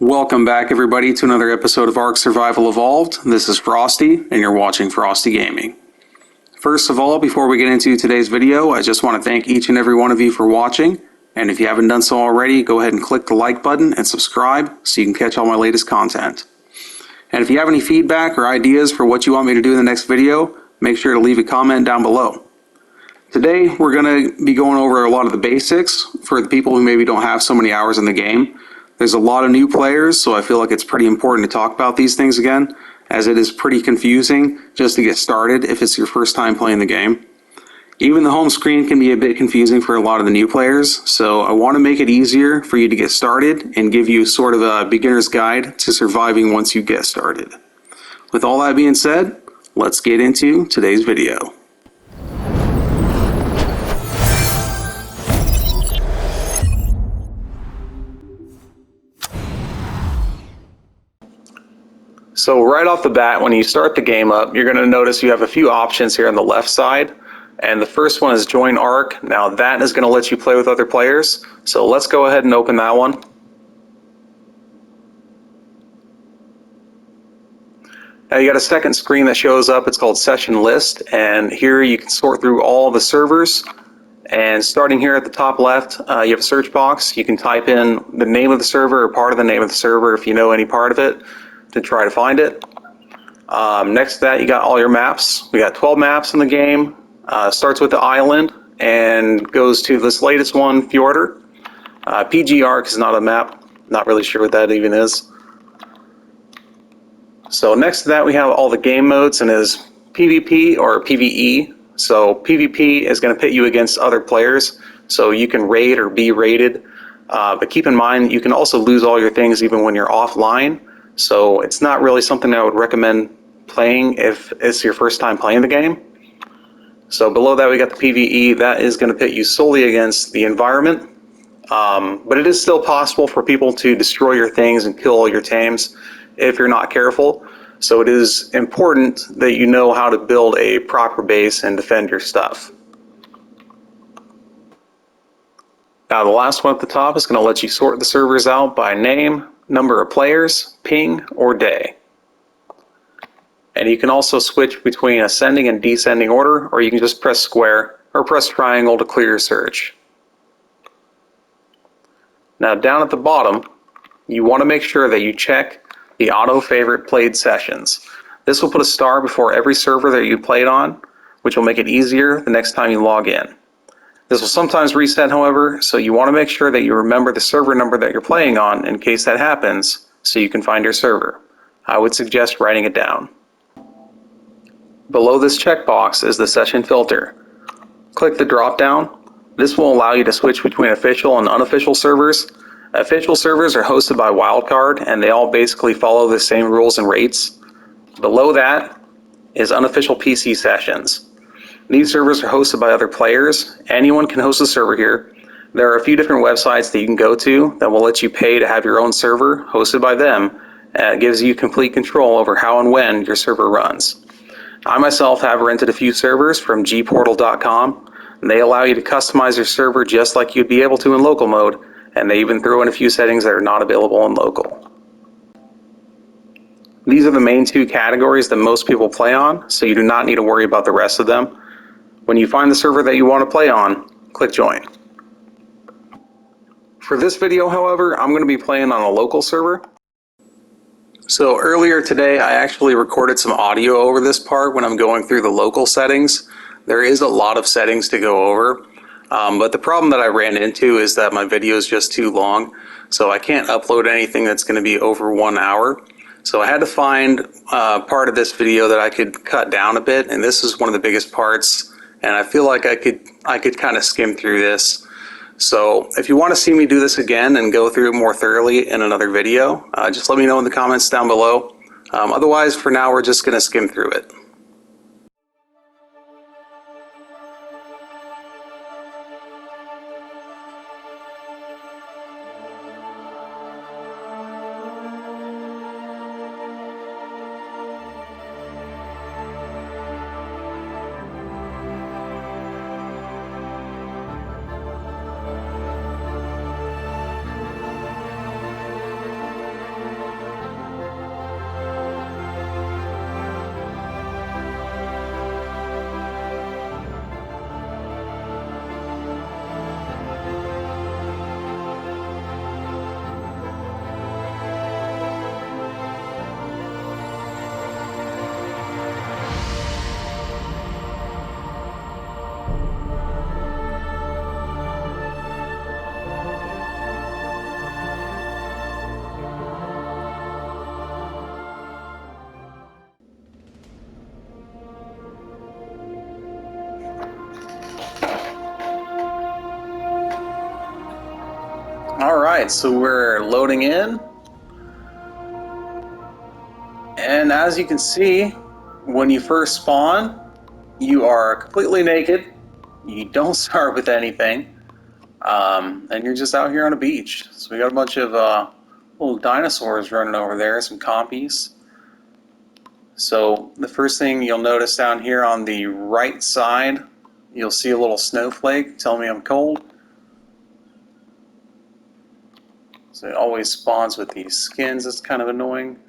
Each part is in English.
Welcome back, everybody, to another episode of Ark Survival Evolved. This is Frosty, and you're watching Frosty Gaming. First of all, before we get into today's video, I just want to thank each and every one of you for watching. And if you haven't done so already, go ahead and click the like button and subscribe so you can catch all my latest content. And if you have any feedback or ideas for what you want me to do in the next video, make sure to leave a comment down below. Today, we're going to be going over a lot of the basics for the people who maybe don't have so many hours in the game. There's a lot of new players, so I feel like it's pretty important to talk about these things again, as it is pretty confusing just to get started if it's your first time playing the game. Even the home screen can be a bit confusing for a lot of the new players, so I want to make it easier for you to get started and give you sort of a beginner's guide to surviving once you get started. With all that being said, let's get into today's video. So right off the bat, when you start the game up, you're going to notice you have a few options here on the left side. And the first one is Join Ark. Now that is going to let you play with other players. So let's go ahead and open that one. Now you got a second screen that shows up. It's called Session List. And here you can sort through all the servers. And starting here at the top left, you have a search box. You can type in the name of the server or part of the name of the server if you know any part of it, to try to find it. Next to that, you got all your maps. We got 12 maps in the game. Starts with the island and goes to this latest one, Fjorder. PG Ark is not a map. Not really sure what that even is. So next to that, we have all the game modes, and is PvP or PvE. So PvP is going to pit you against other players, so you can raid or be raided. But keep in mind, you can also lose all your things even when you're offline. So it's not really something I would recommend playing if it's your first time playing the game. So below that we got the PvE. That is going to pit you solely against the environment. But it is still possible for people to destroy your things and kill all your tames if you're not careful. So it is important that you know how to build a proper base and defend your stuff. Now the last one at the top is going to let you sort the servers out by name, number of players, ping, or day. And you can also switch between ascending and descending order, or you can just press square or press triangle to clear your search. Now down at the bottom, you want to make sure that you check the auto favorite played sessions. This will put a star before every server that you played on, which will make it easier the next time you log in. This will sometimes reset, however, so you want to make sure that you remember the server number that you're playing on in case that happens, so you can find your server. I would suggest writing it down. Below this checkbox is the session filter. Click the drop down. This will allow you to switch between official and unofficial servers. Official servers are hosted by Wildcard, and they all basically follow the same rules and rates. Below that is unofficial PC sessions. These servers are hosted by other players. Anyone can host a server here. There are a few different websites that you can go to that will let you pay to have your own server hosted by them, and it gives you complete control over how and when your server runs. I myself have rented a few servers from gportal.com, and they allow you to customize your server just like you'd be able to in local mode, and they even throw in a few settings that are not available in local. These are the main two categories that most people play on, so you do not need to worry about the rest of them. When you find the server that you want to play on, click join. For this video, however, I'm going to be playing on a local server. So earlier today, I actually recorded some audio over this part when I'm going through the local settings. There is a lot of settings to go over, but the problem that I ran into is that my video is just too long, so I can't upload anything that's going to be over 1 hour. So I had to find part of this video that I could cut down a bit, and this is one of the biggest parts. And I feel like I could kind of skim through this. So if you want to see me do this again and go through it more thoroughly in another video, just let me know in the comments down below. Otherwise, for now, we're just going to skim through it. Alright, so we're loading in. And as you can see, when you first spawn, you are completely naked. You don't start with anything. And you're just out here on a beach. So we got a bunch of little dinosaurs running over there, some compies. So the first thing you'll notice down here on the right side, you'll see a little snowflake telling me I'm cold. So it always spawns with these skins. It's kind of annoying.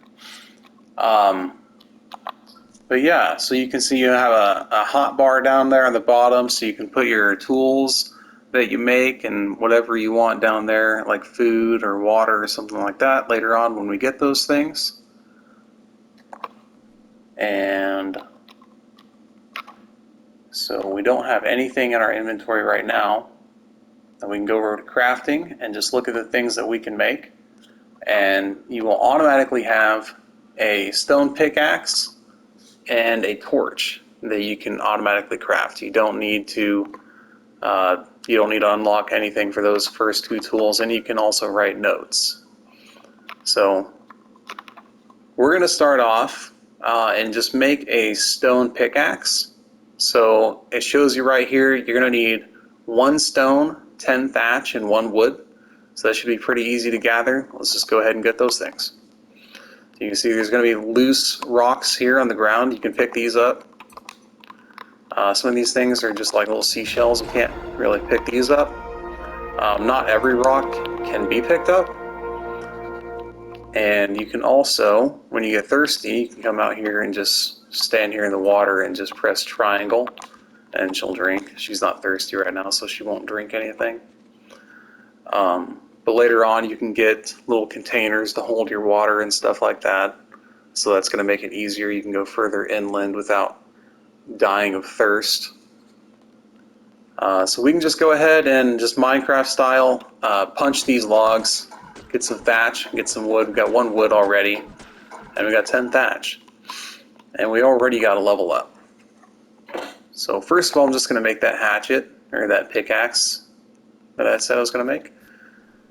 But yeah, so you can see you have a hot bar down there on the bottom, so you can put your tools that you make and whatever you want down there, like food or water or something like that later on when we get those things. And so we don't have anything in our inventory right now. Then we can go over to crafting and just look at the things that we can make. And you will automatically have a stone pickaxe and a torch that you can automatically craft. You don't need to unlock anything for those first two tools, and you can also write notes. So we're going to start off and just make a stone pickaxe. So it shows you right here, you're going to need 1 stone, 10 thatch, and 1 wood. So that should be pretty easy to gather. Let's just go ahead and get those things. You can see there's going to be loose rocks here on the ground. You can pick these up. Some of these things are just like little seashells. You can't really pick these up. Not every rock can be picked up. And you can also, when you get thirsty, you can come out here and just stand here in the water and just press triangle and she'll drink. She's not thirsty right now, so she won't drink anything. But later on, you can get little containers to hold your water and stuff like that. So that's going to make it easier. You can go further inland without dying of thirst. So we can just go ahead and just Minecraft style punch these logs, get some thatch, get some wood. We've got 1 wood already, and we got 10 thatch. And we already got a level up. So first of all, I'm just going to make that hatchet, or that pickaxe that I said I was going to make.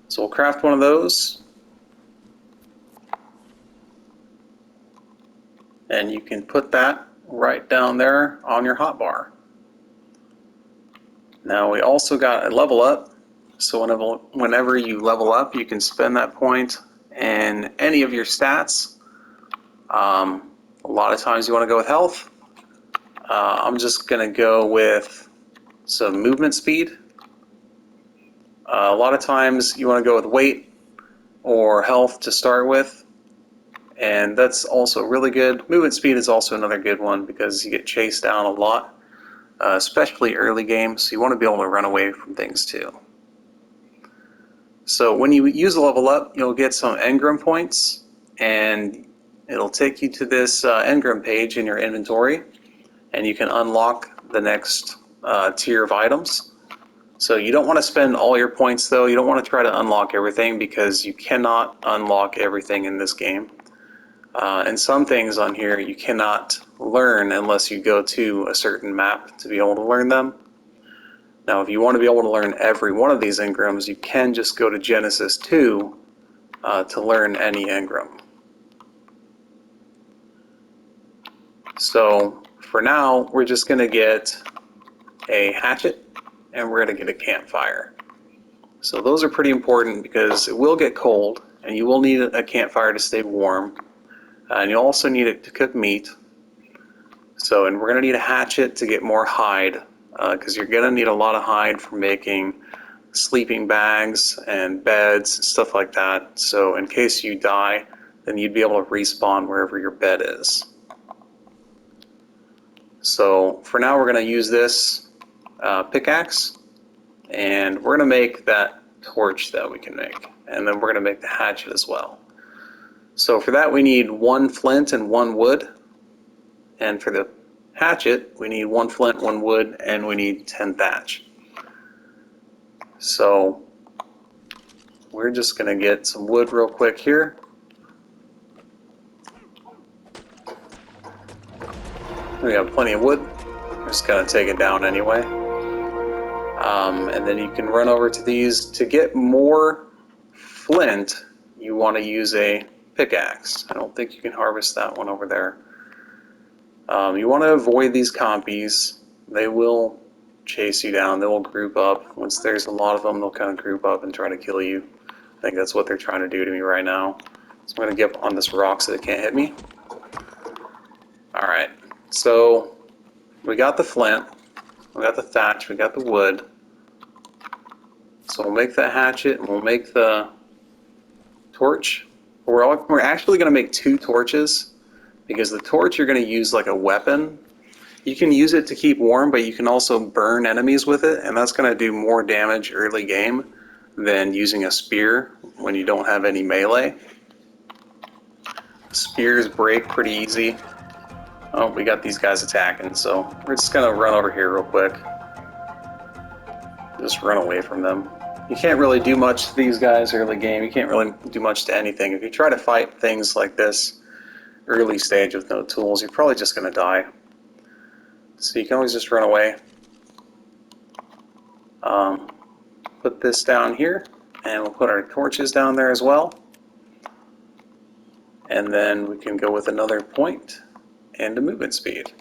So we'll craft one of those. And you can put that right down there on your hotbar. Now we also got a level up. So whenever you level up, you can spend that point in any of your stats. A lot of times you want to go with health. I'm just going to go with some movement speed. A lot of times you want to go with weight or health to start with, and that's also really good. Movement speed is also another good one because you get chased down a lot, especially early game, so you want to be able to run away from things too. So when you use a level up, you'll get some engram points, and it'll take you to this engram page in your inventory, and you can unlock the next tier of items. So you don't want to spend all your points though. You don't want to try to unlock everything because you cannot unlock everything in this game. And some things on here you cannot learn unless you go to a certain map to be able to learn them. Now if you want to be able to learn every one of these engrams, you can just go to Genesis 2 to learn any engram. So for now, we're just going to get a hatchet and we're going to get a campfire. So those are pretty important because it will get cold and you will need a campfire to stay warm. And you also need it to cook meat. So, and we're going to need a hatchet to get more hide because you're going to need a lot of hide for making sleeping bags and beds and stuff like that. So in case you die, then you'd be able to respawn wherever your bed is. So for now we're going to use this pickaxe, and we're going to make that torch that we can make, and then we're going to make the hatchet as well. So for that we need 1 flint and 1 wood, and for the hatchet we need 1 flint, 1 wood, and we need 10 thatch. So we're just going to get some wood real quick here. We have plenty of wood. We're just going to take it down anyway. And then you can run over to these to get more flint, you want to use a pickaxe. I don't think you can harvest that one over there. You want to avoid these compies. They will chase you down. They will group up. Once there's a lot of them, they'll kind of group up and try to kill you. I think that's what they're trying to do to me right now. So I'm going to get up on this rock so they can't hit me. Alright, so we got the flint, we got the thatch, we got the wood. So we'll make the hatchet and we'll make the torch. We're actually going to make 2 torches because the torch you're going to use like a weapon. You can use it to keep warm, but you can also burn enemies with it, and that's going to do more damage early game than using a spear when you don't have any melee. Spears break pretty easy. Oh, we got these guys attacking, so we're just going to run over here real quick. Just run away from them. You can't really do much to these guys early game. You can't really do much to anything. If you try to fight things like this early stage with no tools, you're probably just going to die. So you can always just run away. Put this down here, and we'll put our torches down there as well. And then we can go with another point and a movement speed.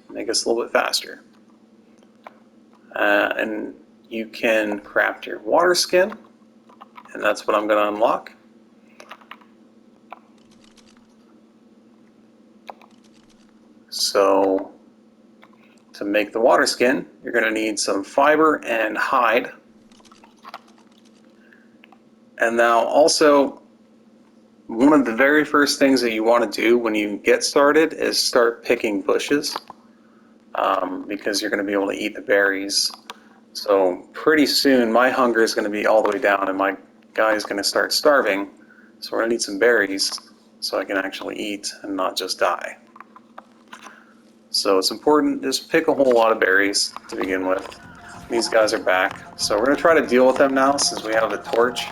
Make us a little bit faster. And you can craft your water skin, and that's what I'm going to unlock. So to make the water skin, you're going to need some fiber and hide. And now also, one of the very first things that you want to do when you get started is start picking bushes, because you're going to be able to eat the berries. So pretty soon my hunger is going to be all the way down and my guy is going to start starving. So we're going to need some berries so I can actually eat and not just die. So it's important, just pick a whole lot of berries to begin with. These guys are back. So we're going to try to deal with them now since we have the torch.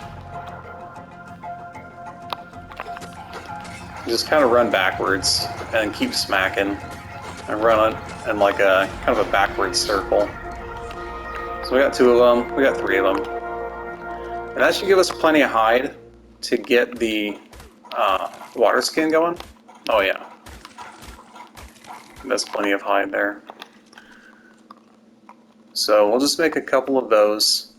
Just kind of run backwards and keep smacking and run it in like a kind of a backwards circle. So we got 2 of them, we got 3 of them. And that should give us plenty of hide to get the water skin going. Oh yeah. That's plenty of hide there. So we'll just make a couple of those.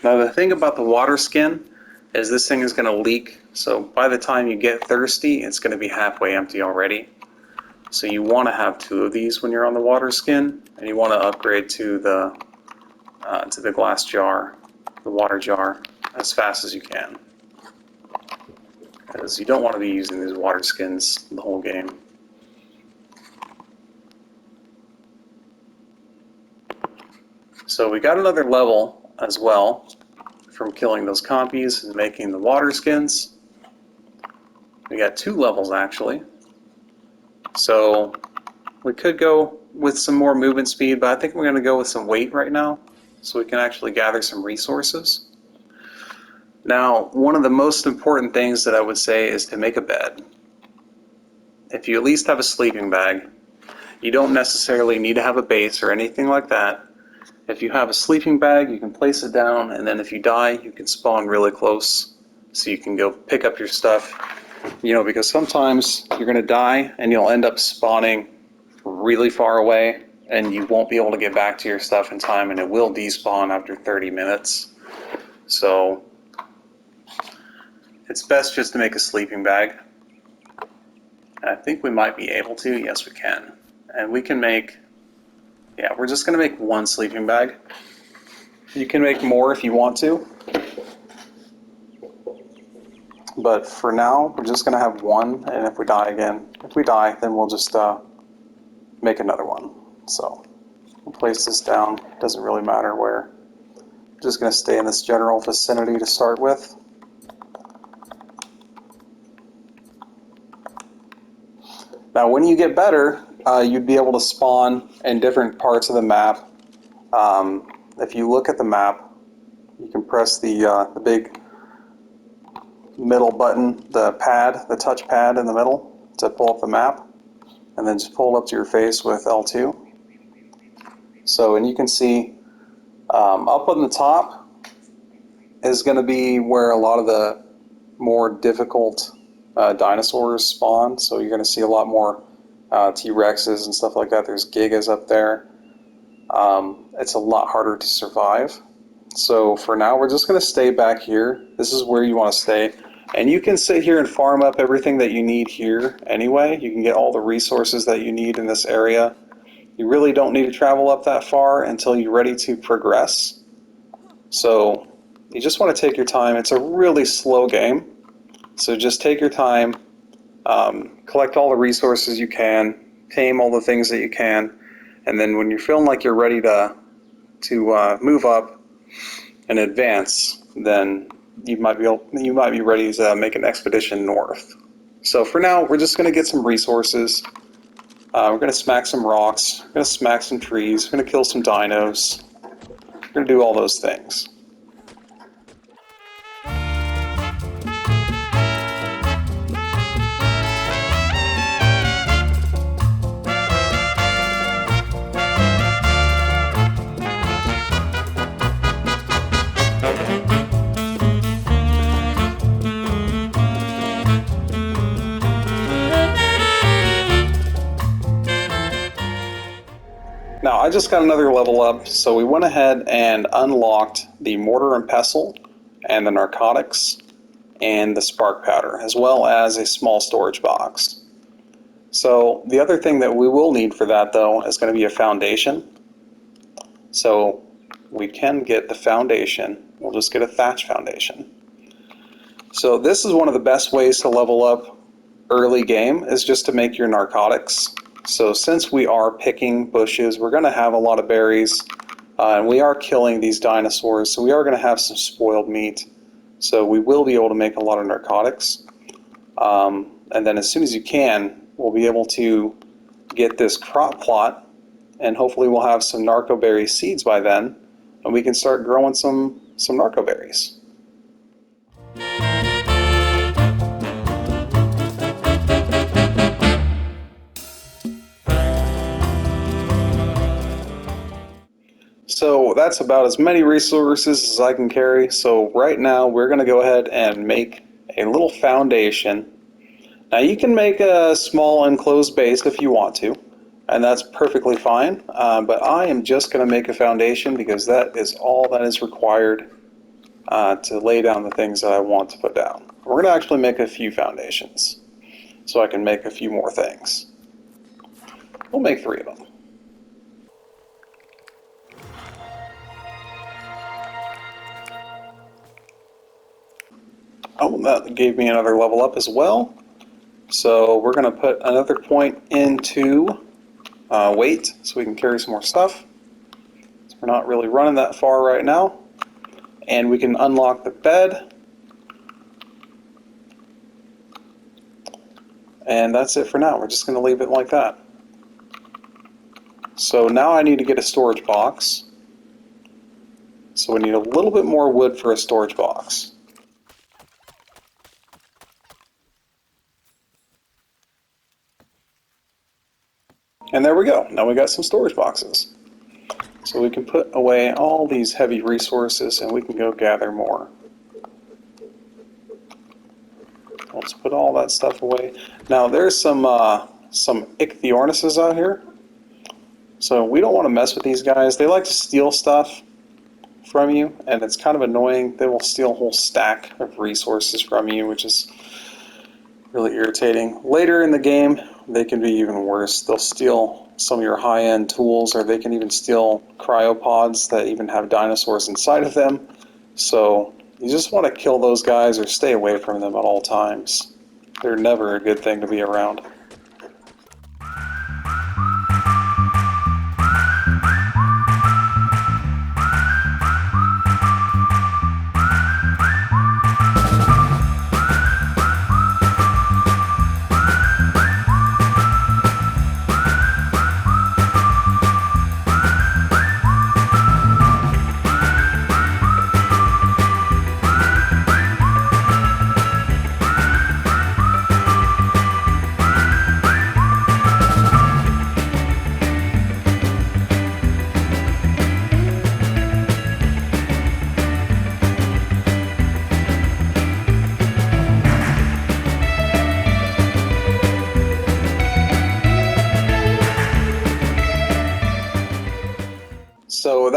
Now the thing about the water skin is this thing is going to leak. So by the time you get thirsty, it's going to be halfway empty already. So you want to have 2 of these when you're on the water skin, and you want to upgrade to the glass jar, the water jar, as fast as you can. Because you don't want to be using these water skins the whole game. So we got another level as well from killing those compies and making the water skins. We got 2 levels actually. So we could go with some more movement speed, but I think we're going to go with some weight right now so we can actually gather some resources. Now, one of the most important things that I would say is to make a bed. If you at least have a sleeping bag, you don't necessarily need to have a base or anything like that. If you have a sleeping bag, you can place it down, and then if you die, you can spawn really close so you can go pick up your stuff. You know, because sometimes you're going to die and you'll end up spawning really far away and you won't be able to get back to your stuff in time, and it will despawn after 30 minutes. So it's best just to make a sleeping bag. And I think we might be able to. Yes, we can. And we can make, yeah, we're just going to make 1 sleeping bag. You can make more if you want to. But for now, we're just going to have 1, and if we die again, if we die, then we'll just make another one. So we'll place this down. Doesn't really matter where. I'm just going to stay in this general vicinity to start with. Now, when you get better, you'd be able to spawn in different parts of the map. If you look at the map, you can press the big middle button, the pad, the touch pad in the middle to pull up the map, and then just pull it up to your face with L2. So, and you can see up on the top, is going to be where a lot of the more difficult dinosaurs spawn. So you're going to see a lot more T-Rexes and stuff like that. There's Gigas up there. It's a lot harder to survive. So for now, we're just going to stay back here. This is where you want to stay. And you can sit here and farm up everything that you need here anyway. You can get all the resources that you need in this area. You really don't need to travel up that far until you're ready to progress. So you just want to take your time. It's a really slow game. So just take your time, collect all the resources you can, tame all the things that you can, and then when you're feeling like you're ready to move up and advance, then you might be ready to make an expedition north. So for now, we're just going to get some resources. We're going to smack some rocks. We're going to smack some trees. We're going to kill some dinos. We're going to do all those things. Now, I just got another level up, so we went ahead and unlocked the mortar and pestle and the narcotics and the spark powder, as well as a small storage box. So the other thing that we will need for that, though, is going to be a foundation. So we can get the foundation. We'll just get a thatch foundation. So this is one of the best ways to level up early game, is just to make your narcotics. So since we are picking bushes, we're going to have a lot of berries, and we are killing these dinosaurs, so we are going to have some spoiled meat. So we will be able to make a lot of narcotics. And then as soon as you can, we'll be able to get this crop plot, and hopefully we'll have some narco berry seeds by then, and we can start growing some narco berries. So that's about as many resources as I can carry. So right now we're going to go ahead and make a little foundation. Now you can make a small enclosed base if you want to, and that's perfectly fine. But I am just going to make a foundation because that is all that is required to lay down the things that I want to put down. We're going to actually make a few foundations so I can make a few more things. We'll make 3 of them. Oh, that gave me another level up as well. So we're going to put another point into weight so we can carry some more stuff. So we're not really running that far right now. And we can unlock the bed. And that's it for now. We're just going to leave it like that. So now I need to get a storage box. So we need a little bit more wood for a storage box. And there we go. Now we got some storage boxes. So we can put away all these heavy resources and we can go gather more. Let's put all that stuff away. Now there's some ichthyornises out here. So we don't want to mess with these guys. They like to steal stuff from you, and it's kind of annoying. They will steal a whole stack of resources from you, which is really irritating. Later in the game, they can be even worse. They'll steal some of your high-end tools, or they can even steal cryopods that even have dinosaurs inside of them. So you just want to kill those guys or stay away from them at all times. They're never a good thing to be around.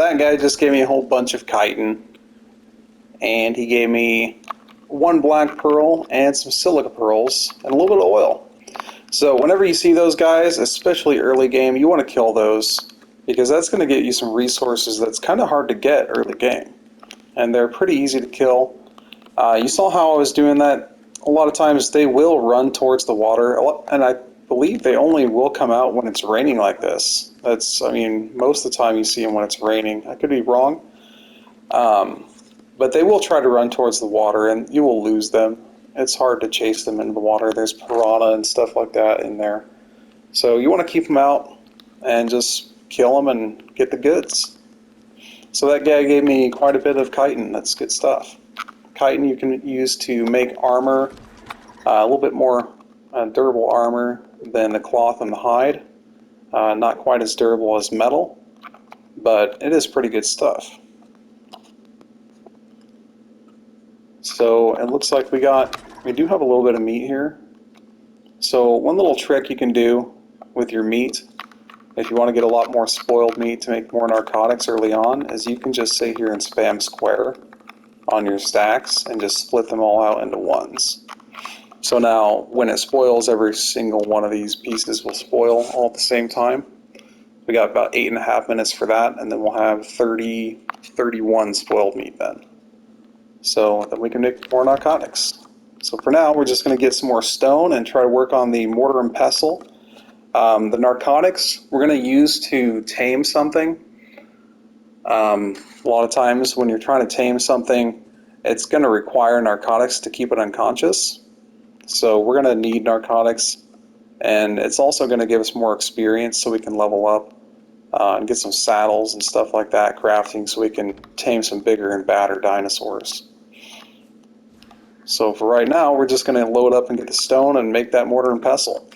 that guy just gave me a whole bunch of chitin, and he gave me 1 black pearl and some silica pearls and a little bit of oil. So whenever you see those guys, especially early game, you want to kill those, because that's going to get you some resources that's kind of hard to get early game, and they're pretty easy to kill. You saw how I was doing that. A lot of times they will run towards the water, and I believe they only will come out when it's raining like this. That's, I mean, most of the time you see them when it's raining. I could be wrong, but they will try to run towards the water, and you will lose them. It's hard to chase them into the water. There's piranha and stuff like that in there. So you want to keep them out and just kill them and get the goods. So that guy gave me quite a bit of chitin. That's good stuff. Chitin you can use to make armor, a little bit more durable armor than the cloth and the hide. Not quite as durable as metal, but it is pretty good stuff. So it looks like we do have a little bit of meat here. So one little trick you can do with your meat, if you want to get a lot more spoiled meat to make more narcotics early on, is you can just sit here and spam square on your stacks and just split them all out into ones. So now when it spoils, every single one of these pieces will spoil all at the same time. We got about 8.5 minutes for that, and then we'll have 31 spoiled meat then. So then we can make more narcotics. So for now, we're just going to get some more stone and try to work on the mortar and pestle. The narcotics we're going to use to tame something. A lot of times when you're trying to tame something, it's going to require narcotics to keep it unconscious. So we're going to need narcotics, and it's also going to give us more experience so we can level up and get some saddles and stuff like that, crafting, so we can tame some bigger and badder dinosaurs. So for right now, we're just going to load up and get the stone and make that mortar and pestle.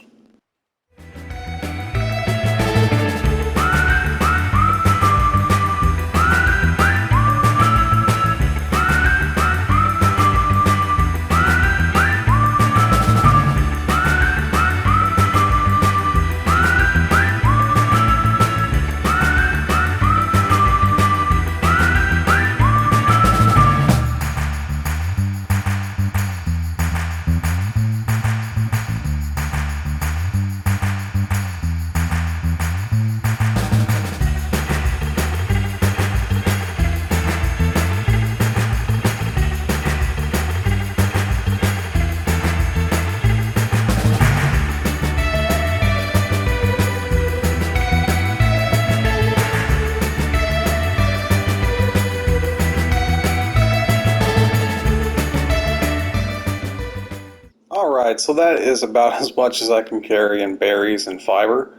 Alright, so that is about as much as I can carry in berries and fiber.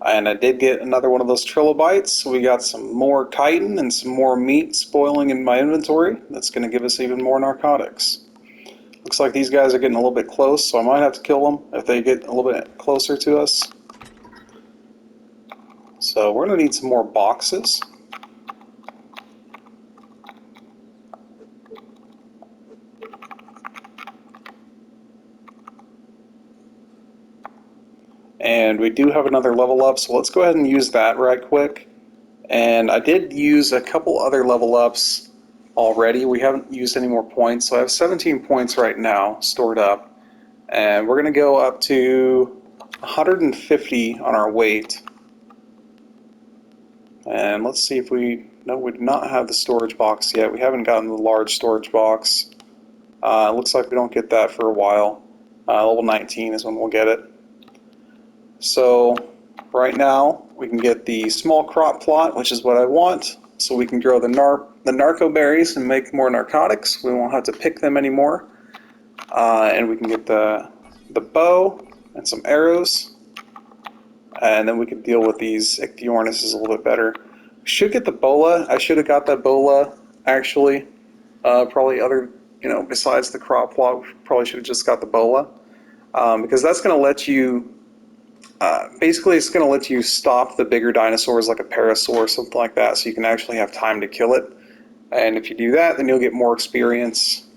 And I did get another one of those trilobites, so we got some more chitin and some more meat spoiling in my inventory. That's going to give us even more narcotics. Looks like these guys are getting a little bit close, so I might have to kill them if they get a little bit closer to us. So we're going to need some more boxes. And we do have another level up, so let's go ahead and use that right quick. And I did use a couple other level ups already. We haven't used any more points, so I have 17 points right now stored up. And we're going to go up to 150 on our weight. And let's see if we do not have the storage box yet. We haven't gotten the large storage box. It looks like we don't get that for a while. Level 19 is when we'll get it. So right now we can get the small crop plot, which is what I want, so we can grow the narco berries and make more narcotics. We won't have to pick them anymore. And we can get the bow and some arrows, and then we can deal with these ichthyornis a little bit better. We should get the bola. I should have got that bola actually. Probably besides the crop plot, we probably should have just got the bola, because that's going to let you basically, it's going to let you stop the bigger dinosaurs like a parasaur or something like that, so you can actually have time to kill it. And if you do that, then you'll get more experience.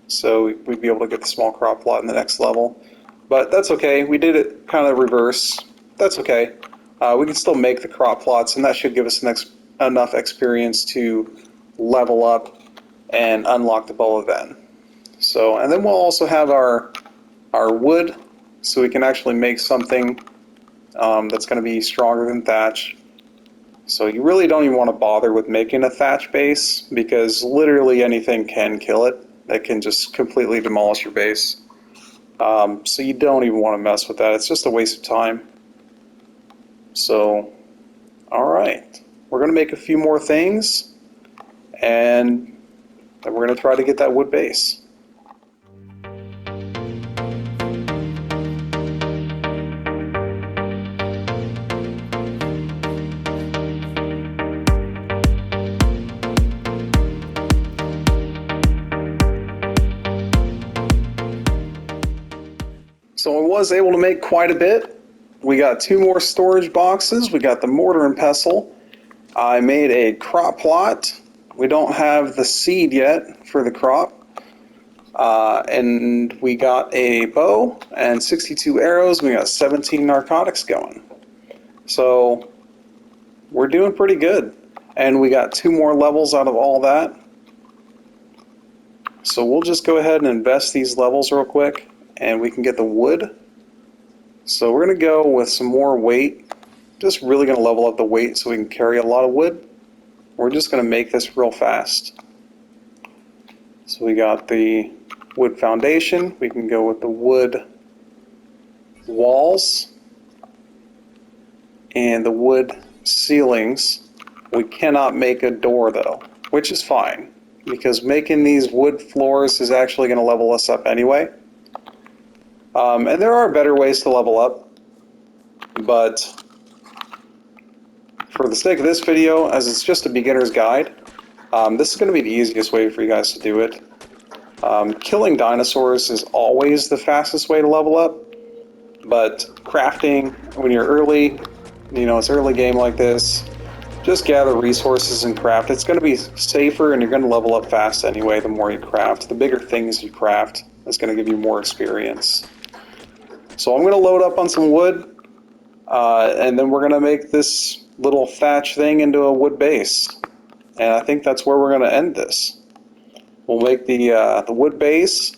So we'd be able to get the small crop plot in the next level. But that's okay. We did it kind of reverse. That's okay. We can still make the crop plots, and that should give us enough experience to level up and unlock the bow then. So, and then we'll also have our wood, so we can actually make something that's going to be stronger than thatch. So you really don't even want to bother with making a thatch base, because literally anything can kill it. It can just completely demolish your base. So you don't even want to mess with that. It's just a waste of time. So, alright. We're going to make a few more things, and then we're going to try to get that wood base. So I was able to make quite a bit. We got 2 more storage boxes. We got the mortar and pestle. I made a crop plot. We don't have the seed yet for the crop. And we got a bow and 62 arrows. We got 17 narcotics going. So we're doing pretty good. And we got 2 more levels out of all that. So we'll just go ahead and invest these levels real quick, and we can get the wood. So we're going to go with some more weight. Just really going to level up the weight so we can carry a lot of wood. We're just going to make this real fast. So we got the wood foundation. We can go with the wood walls and the wood ceilings. We cannot make a door though, which is fine, because making these wood floors is actually going to level us up anyway. And there are better ways to level up, but for the sake of this video, as it's just a beginner's guide, this is going to be the easiest way for you guys to do it. Killing dinosaurs is always the fastest way to level up, but crafting, when you're early, it's early game like this, just gather resources and craft. It's going to be safer, and you're going to level up fast anyway the more you craft. The bigger things you craft is going to give you more experience. So I'm going to load up on some wood, and then we're going to make this little thatch thing into a wood base. And I think that's where we're going to end this. We'll make the wood base.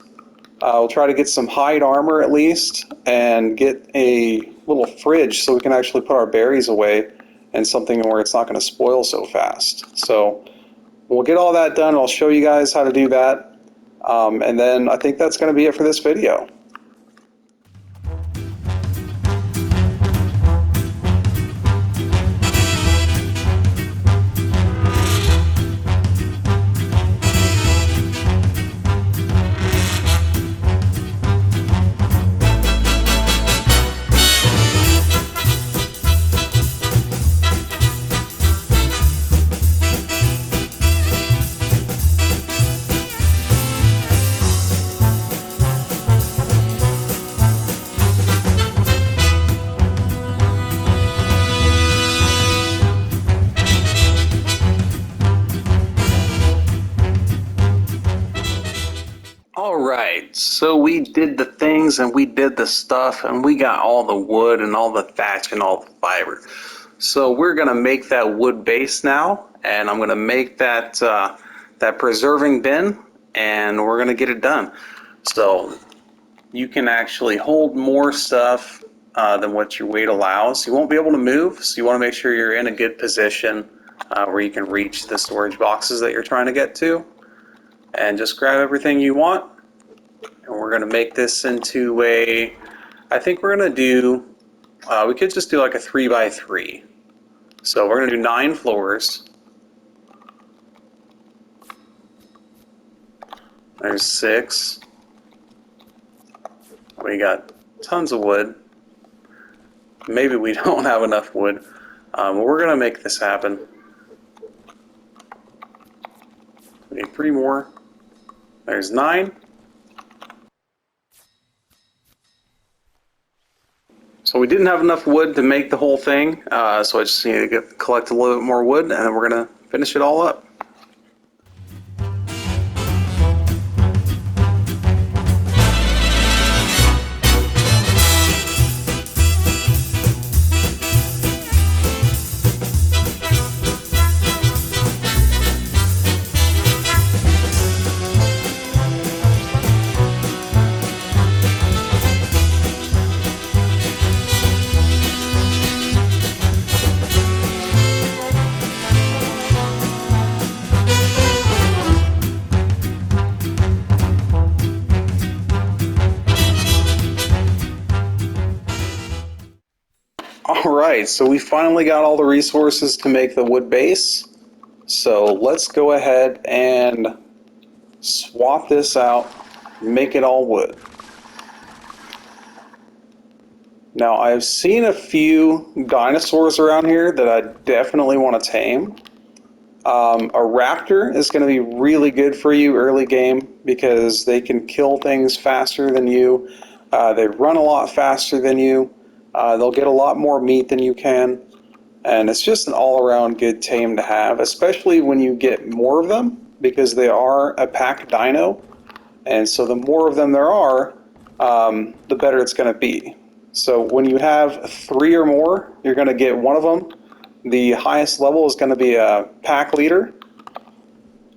We'll try to get some hide armor at least, and get a little fridge so we can actually put our berries away, and something where it's not going to spoil so fast. So we'll get all that done. I'll show you guys how to do that. And then I think that's going to be it for this video. Alright, so we did the things and we did the stuff and we got all the wood and all the thatch and all the fiber. So we're going to make that wood base now, and I'm going to make that, that preserving bin, and we're going to get it done. So you can actually hold more stuff than what your weight allows. You won't be able to move, so you want to make sure you're in a good position where you can reach the storage boxes that you're trying to get to. And just grab everything you want, and we're going to make this into a, I think we're going to do, we could just do like a 3x3. So we're going to do 9 floors. There's 6. We got tons of wood. Maybe we don't have enough wood. But we're going to make this happen. We need 3 more. There's 9. So we didn't have enough wood to make the whole thing, so I just need to collect a little bit more wood, and then we're going to finish it all up. Alright, so we finally got all the resources to make the wood base. So let's go ahead and swap this out, make it all wood. Now I've seen a few dinosaurs around here that I definitely want to tame. A raptor is going to be really good for you early game because they can kill things faster than you. They run a lot faster than you. They'll get a lot more meat than you can. And it's just an all-around good tame to have, especially when you get more of them because they are a pack dino. And so the more of them there are, the better it's going to be. So when you have 3 or more, you're going to get one of them. The highest level is going to be a pack leader.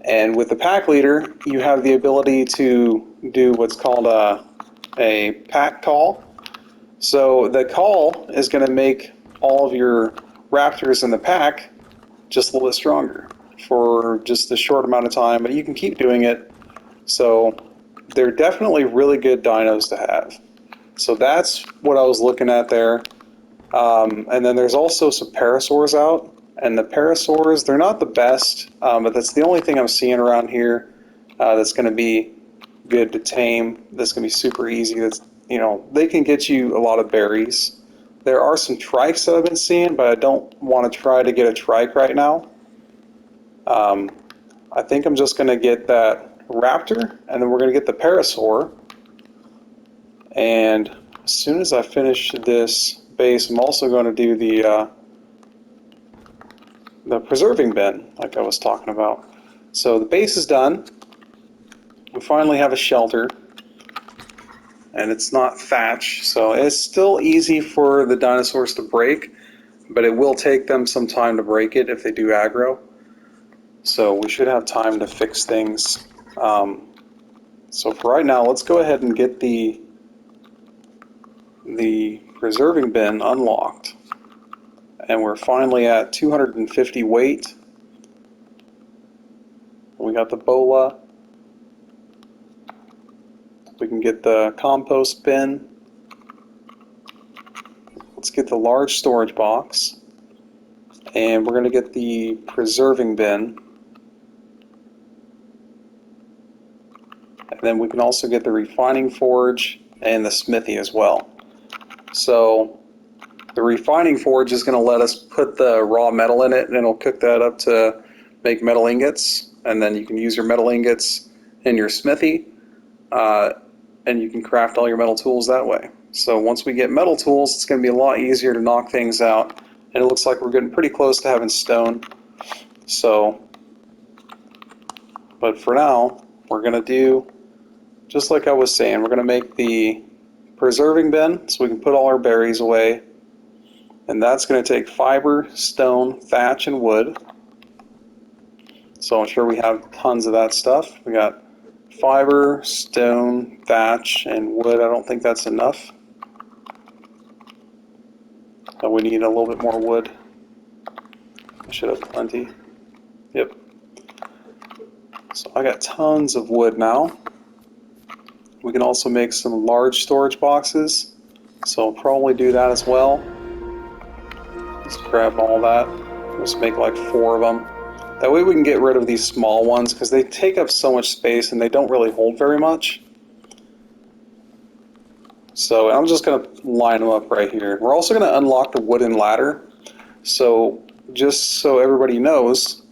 And with the pack leader, you have the ability to do what's called a pack call. So the call is going to make all of your raptors in the pack just a little bit stronger for just a short amount of time, but you can keep doing it. So they're definitely really good dinos to have. So that's what I was looking at there. And then there's also some parasaurs out, and the parasaurs, they're not the best, but that's the only thing I'm seeing around here that's going to be good to tame. That's going to be super easy. That's, you know, they can get you a lot of berries. There are some trikes that I've been seeing, but I don't want to try to get a trike right now. I think I'm just going to get that raptor, and then we're going to get the parasaur. And as soon as I finish this base, I'm also going to do the preserving bin, like I was talking about. So the base is done. We finally have a shelter, and it's not thatch, so it's still easy for the dinosaurs to break, but it will take them some time to break it if they do aggro. So we should have time to fix things. So for right now, let's go ahead and get the preserving bin unlocked. And we're finally at 250 weight. We got the bola. We can get the compost bin. Let's get the large storage box. And we're going to get the preserving bin. And then we can also get the refining forge and the smithy as well. So the refining forge is going to let us put the raw metal in it, and it'll cook that up to make metal ingots. And then you can use your metal ingots in your smithy, and you can craft all your metal tools that way. So once we get metal tools, it's going to be a lot easier to knock things out. And it looks like we're getting pretty close to having stone. So, but for now, we're going to do, just like I was saying, we're going to make the preserving bin so we can put all our berries away. And that's going to take fiber, stone, thatch, and wood. So I'm sure we have tons of that stuff. We got fiber, stone, thatch, and wood. I don't think that's enough. But we need a little bit more wood. I should have plenty. Yep. So I got tons of wood now. We can also make some large storage boxes. So I'll probably do that as well. Just grab all that. Just make like 4 of them. That way we can get rid of these small ones because they take up so much space and they don't really hold very much. So I'm just going to line them up right here. We're also going to unlock the wooden ladder. So just so everybody knows,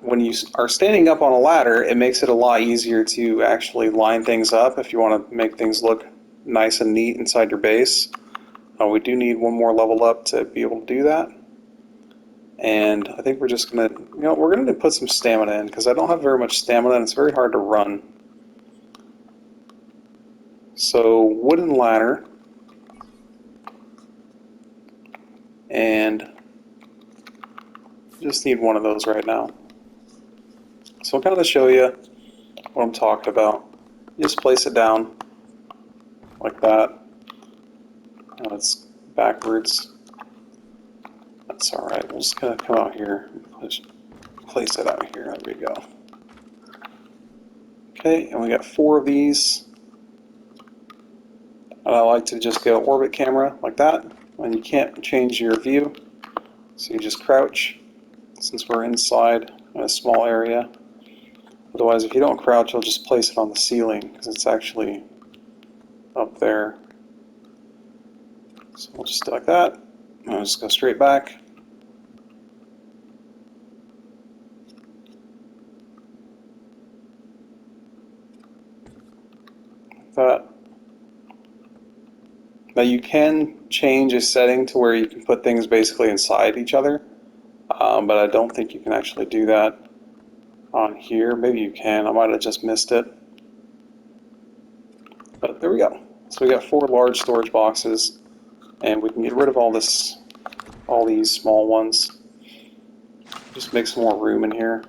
when you are standing up on a ladder, it makes it a lot easier to actually line things up if you want to make things look nice and neat inside your base. We do need one more level up to be able to do that. And I think we're just going to, we're going to put some stamina in because I don't have very much stamina and it's very hard to run. So wooden ladder, and just need one of those right now. So I'll kind of show you what I'm talking about. Just place it down like that. Oh, it's backwards. That's all right. We'll just kind of come out here and place it out here. There we go. Okay, and we got 4 of these. And I like to just go orbit camera like that. And you can't change your view, so you just crouch, since we're inside in a small area. Otherwise, if you don't crouch, you'll just place it on the ceiling, because it's actually up there. So we'll just do like that, and I'll just go straight back. Like that. Now you can change a setting to where you can put things basically inside each other, but I don't think you can actually do that on here. Maybe you can, I might have just missed it. But there we go. So we got 4 large storage boxes, and we can get rid of all these small ones. Just make some more room in here.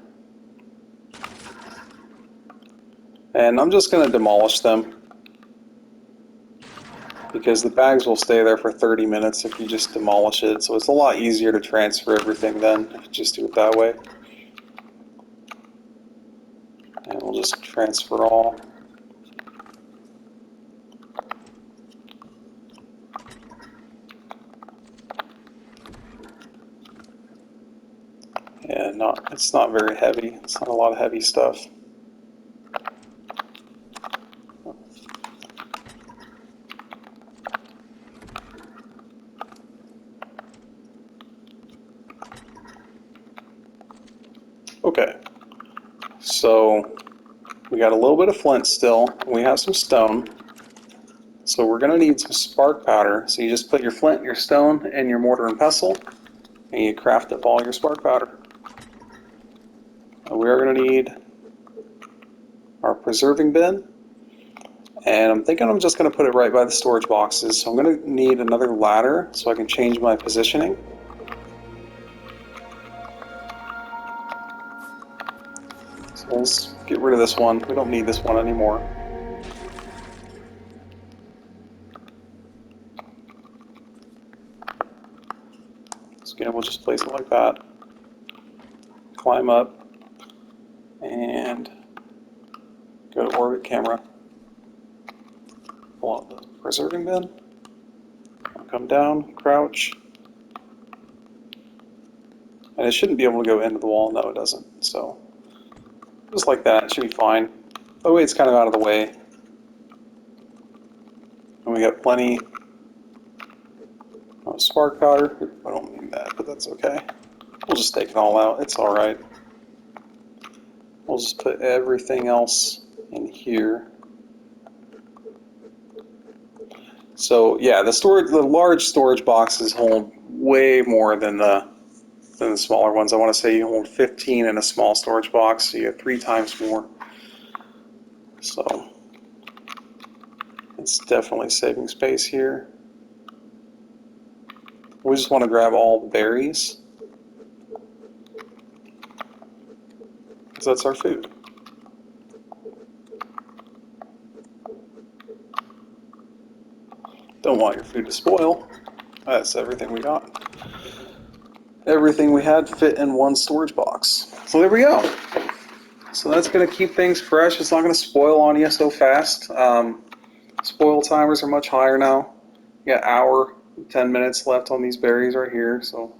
And I'm just going to demolish them, because the bags will stay there for 30 minutes if you just demolish it. So it's a lot easier to transfer everything then if you just do it that way. And we'll just transfer all. Yeah, it's not very heavy. It's not a lot of heavy stuff. Okay, so we got a little bit of flint still. We have some stone. So we're going to need some spark powder. So you just put your flint, your stone, and your mortar and pestle, and you craft up all your spark powder. We are going to need our preserving bin, and I'm thinking I'm just going to put it right by the storage boxes. So I'm going to need another ladder so I can change my positioning. So let's get rid of this one. We don't need this one anymore. So again, we'll just place it like that. Climb up and go to orbit camera. Pull out the preserving bin. Come down, crouch. And it shouldn't be able to go into the wall. No, it doesn't. So just like that, it should be fine. Oh wait, it's kind of out of the way. And we got plenty of spark powder. I don't mean that, but that's okay. We'll just take it all out. It's all right. We'll just put everything else in here. So yeah, the large storage boxes hold way more than the smaller ones. I want to say you hold 15 in a small storage box, so you have 3 times more. So it's definitely saving space here. We just want to grab all the berries, because that's our food. Don't want your food to spoil. That's everything we got. Everything we had fit in one storage box. So there we go. So that's going to keep things fresh. It's not going to spoil on you so fast. Spoil timers are much higher now. You got hour, 10 minutes left on these berries right here. So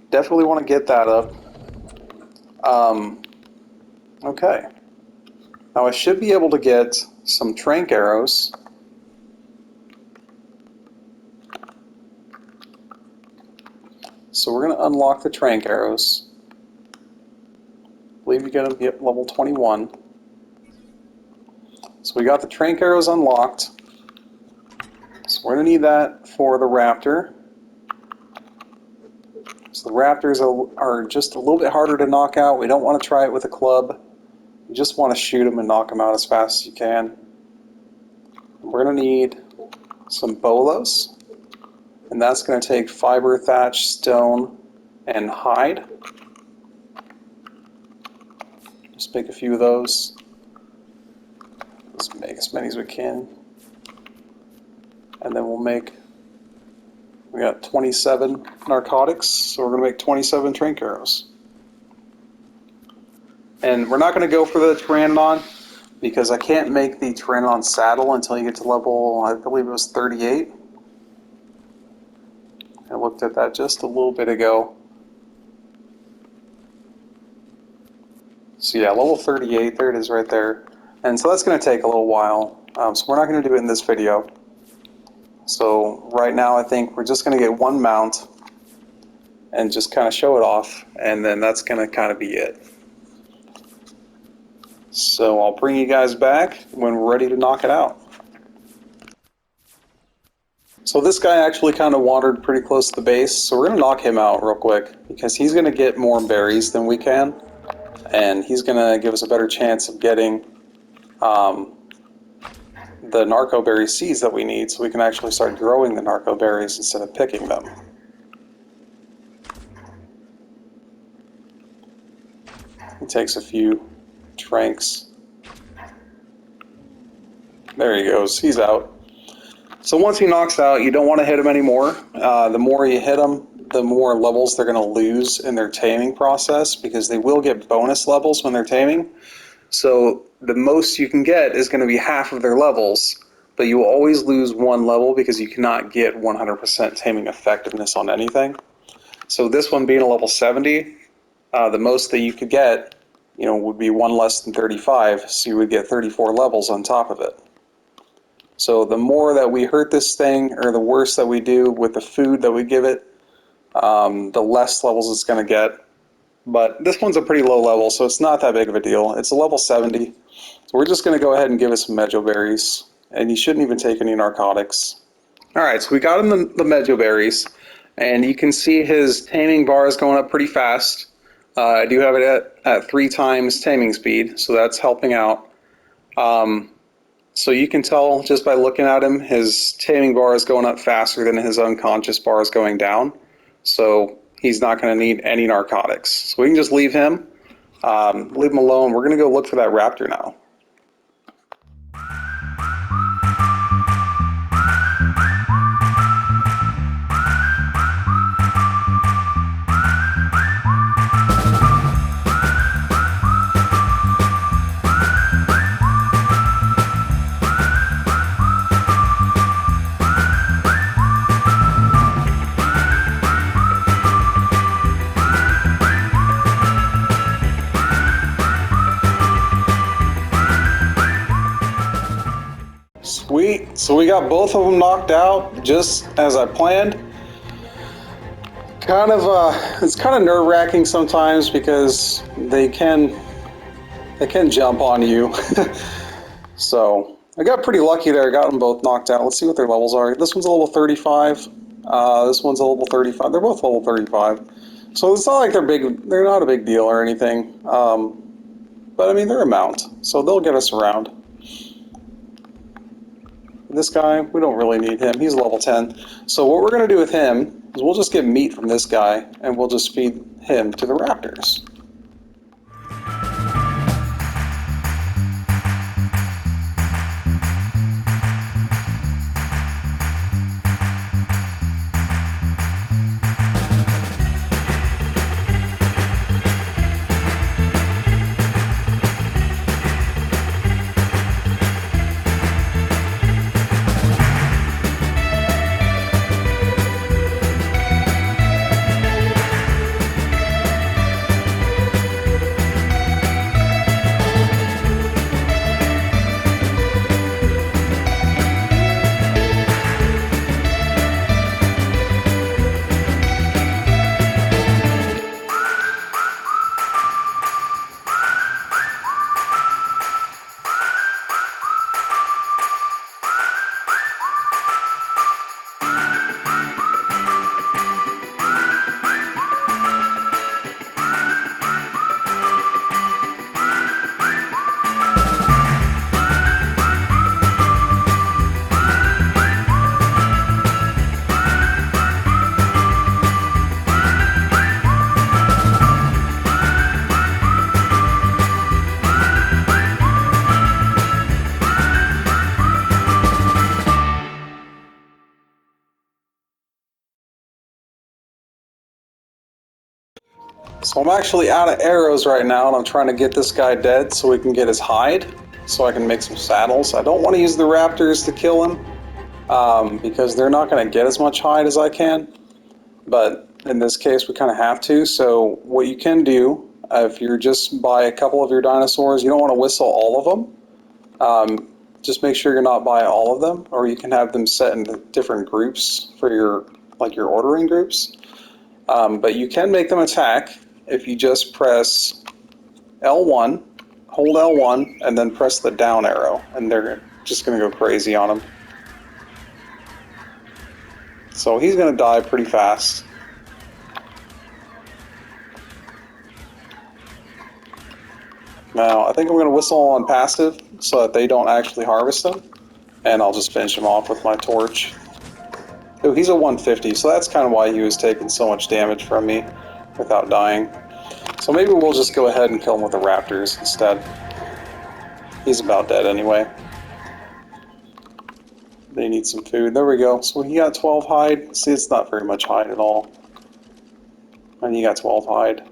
definitely want to get that up. Okay. Now I should be able to get some trank arrows. So we're going to unlock the trank arrows. I believe you get them at level 21. So we got the trank arrows unlocked. So we're going to need that for the raptor. So the raptors are just a little bit harder to knock out. We don't want to try it with a club. You just want to shoot them and knock them out as fast as you can. We're going to need some bolas. And that's going to take fiber, thatch, stone, and hide. Just make a few of those. Let's make as many as we can. And then we got 27 narcotics, so we're going to make 27 trank arrows. And we're not going to go for the Pteranodon, because I can't make the Pteranodon saddle until you get to level, I believe it was 38. I looked at that just a little bit ago. So yeah, level 38, there it is right there. And so that's going to take a little while. So we're not going to do it in this video. So right now I think we're just going to get one mount and just kind of show it off, and then that's going to kind of be it. So I'll bring you guys back when we're ready to knock it out. So this guy actually kind of wandered pretty close to the base, so we're going to knock him out real quick because he's going to get more berries than we can, and he's going to give us a better chance of getting the narco berry seeds that we need, so we can actually start growing the narco berries instead of picking them. He takes a few tranks. There he goes, he's out. So once he knocks out, you don't want to hit him anymore. The more you hit him, the more levels they're going to lose in their taming process, because they will get bonus levels when they're taming. So the most you can get is going to be half of their levels, but you will always lose one level because you cannot get 100% taming effectiveness on anything. So this one being a level 70, the most that you could get, would be one less than 35, so you would get 34 levels on top of it. So the more that we hurt this thing, or the worse that we do with the food that we give it, the less levels it's going to get. But this one's a pretty low level, so it's not that big of a deal. It's a level 70. So we're just going to go ahead and give it some mejo berries. And you shouldn't even take any narcotics. Alright, so we got him the mejo berries. And you can see his taming bar is going up pretty fast. I do have it at 3 times taming speed, so that's helping out. So you can tell just by looking at him, his taming bar is going up faster than his unconscious bar is going down. So he's not going to need any narcotics. So we can just leave him alone. We're going to go look for that raptor now. Sweet, so we got both of them knocked out just as I planned. It's kind of nerve-wracking sometimes because they can jump on you. So I got pretty lucky there. I got them both knocked out. Let's see what their levels are. This one's a level 35. This one's a level 35. They're both level 35. So it's not like they're not a big deal or anything. But I mean, they're a mount, so they'll get us around. This guy, we don't really need him. He's level 10. So what we're going to do with him is we'll just get meat from this guy, and we'll just feed him to the raptors. So I'm actually out of arrows right now, and I'm trying to get this guy dead so we can get his hide, so I can make some saddles. I don't want to use the raptors to kill him, because they're not going to get as much hide as I can. but in this case we kind of have to. So what you can do, if you're just by a couple of your dinosaurs, you don't want to whistle all of them. Just make sure you're not by all of them, or you can have them set into different groups for your ordering groups. But you can make them attack if you just press L1, hold L1, and then press the down arrow, and they're just going to go crazy on him. So he's going to die pretty fast. Now, I think I'm going to whistle on passive so that they don't actually harvest them, and I'll just finish him off with my torch. Ooh, he's a 150, so that's kind of why he was taking so much damage from me without dying. So maybe we'll just go ahead and kill him with the raptors instead. He's about dead anyway. They need some food. There we go. So he got 12 hide. See, it's not very much hide at all. And he got 12 hide.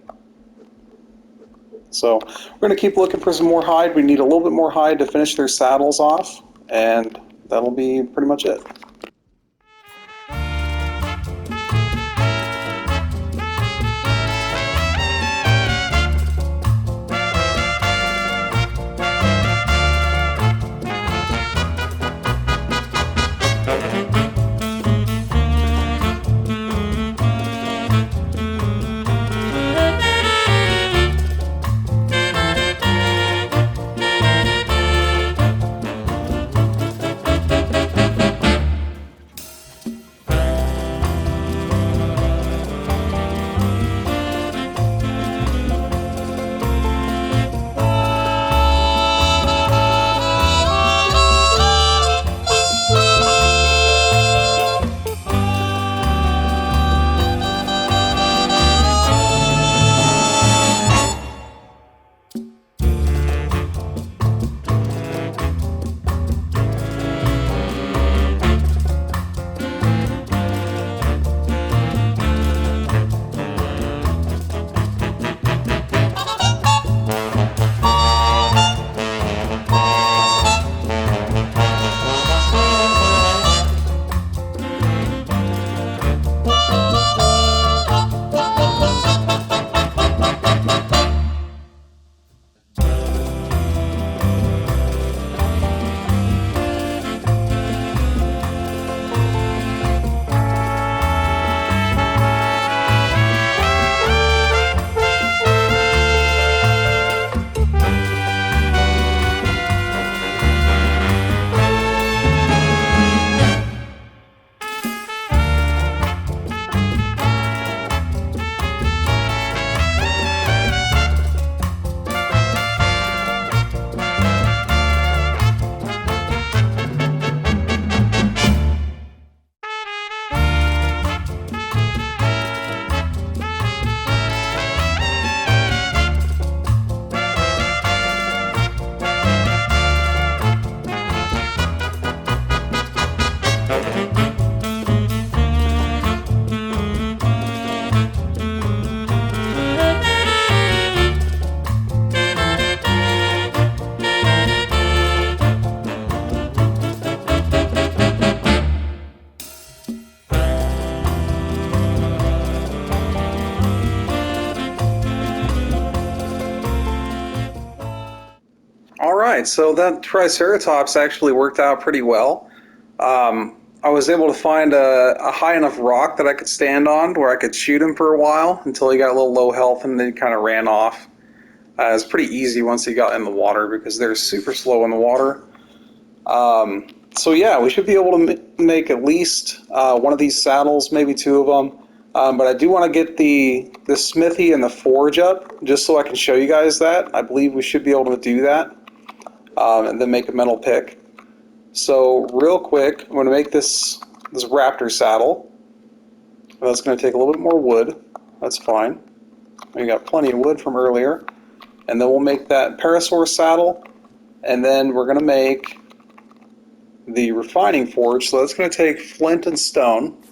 So we're going to keep looking for some more hide. We need a little bit more hide to finish their saddles off, and that'll be pretty much it. Alright, so that Triceratops actually worked out pretty well. I was able to find a high enough rock that I could stand on where I could shoot him for a while until he got a little low health and then he kind of ran off. It was pretty easy once he got in the water because they're super slow in the water. So yeah, we should be able to make at least one of these saddles, maybe two of them. But I do want to get the smithy and the forge up just so I can show you guys that. I believe we should be able to do that. And then make a metal pick. So real quick, I'm going to make this raptor saddle. That's going to take a little bit more wood. That's fine. We got plenty of wood from earlier. And then we'll make that parasaur saddle. And then we're going to make the refining forge. So that's going to take flint and stone.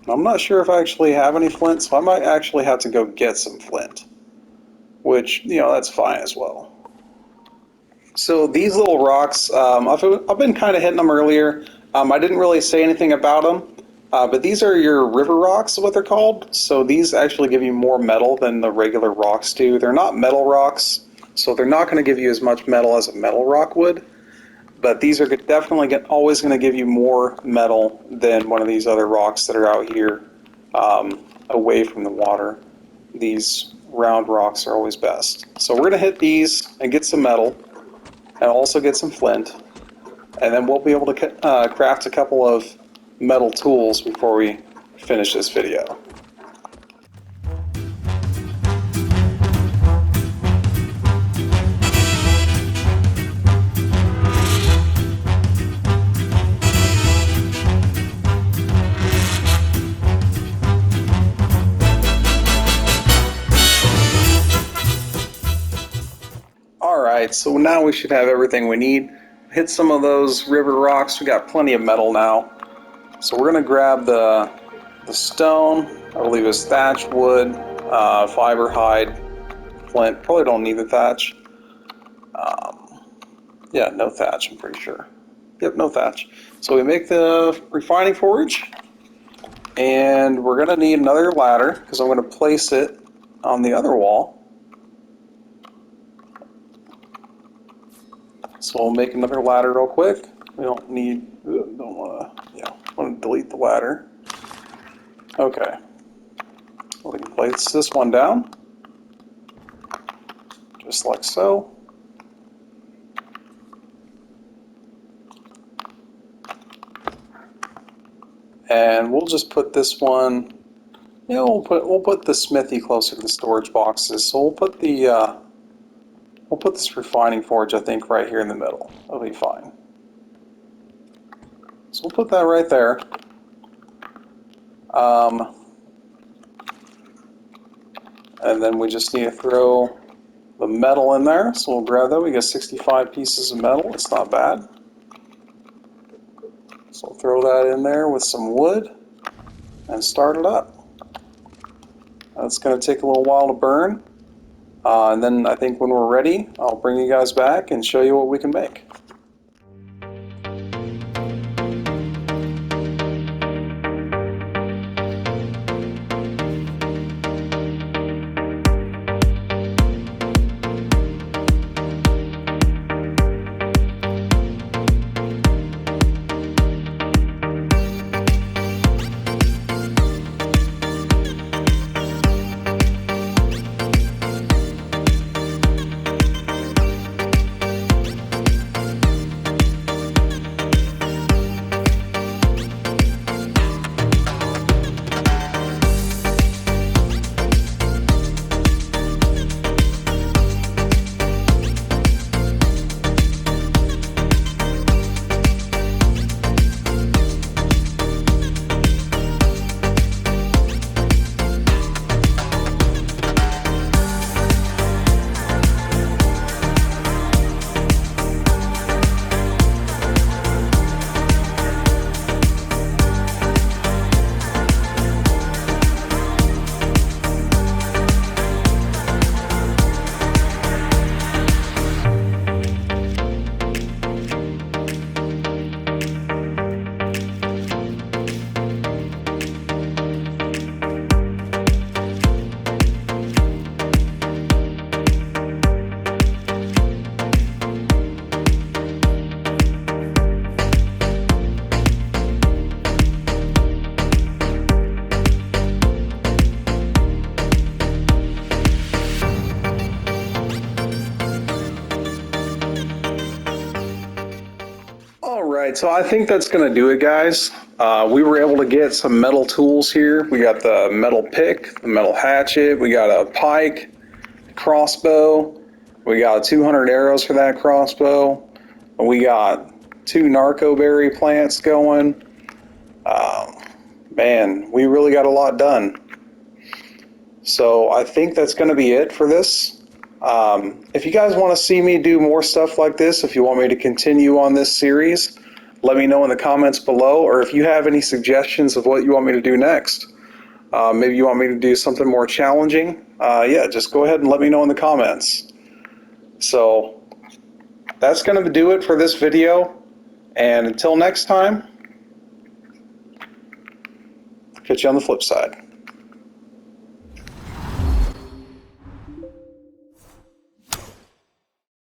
I'm not sure if I actually have any flint, so I might actually have to go get some flint. Which, you know, that's fine as well. So these little rocks, I've been kind of hitting them earlier. I didn't really say anything about them, But these are your river rocks, is what they're called. So these actually give you more metal than the regular rocks do. They're not metal rocks, so they're not going to give you as much metal as a metal rock would. But these are definitely always going to give you more metal than one of these other rocks that are out here away from the water. These round rocks are always best. So we're going to hit these and get some metal and also get some flint. And then we'll be able to craft a couple of metal tools before we finish this video. Alright, so now we should have everything we need. Hit some of those river rocks. We got plenty of metal now. So we're going to grab the stone, I believe it's thatch wood, fiber hide, flint. Probably don't need the thatch. Yeah, no thatch, I'm pretty sure. Yep, no thatch. So we make the refining forge, and we're going to need another ladder because I'm going to place it on the other wall. So we'll make another ladder real quick. We don't want to delete the ladder. Okay. We can place this one down, just like so. And we'll just put this one, we'll put the smithy closer to the storage boxes. So we'll put this refining forge, I think, right here in the middle. That'll be fine. So we'll put that right there. And then we just need to throw the metal in there. So we'll grab that. We got 65 pieces of metal. It's not bad. So we'll throw that in there with some wood and start it up. That's going to take a little while to burn. And then I think when we're ready, I'll bring you guys back and show you what we can make. Alright, so I think that's going to do it, guys. We were able to get some metal tools here. We got the metal pick, the metal hatchet, we got a pike, crossbow, we got 200 arrows for that crossbow, we got 2 narco berry plants going. Man, we really got a lot done. So I think that's going to be it for this. If you guys want to see me do more stuff like this, if you want me to continue on this series, let me know in the comments below, or if you have any suggestions of what you want me to do next. Maybe you want me to do something more challenging. Yeah, just go ahead and let me know in the comments. So that's going to do it for this video, and until next time, Catch you on the flip side.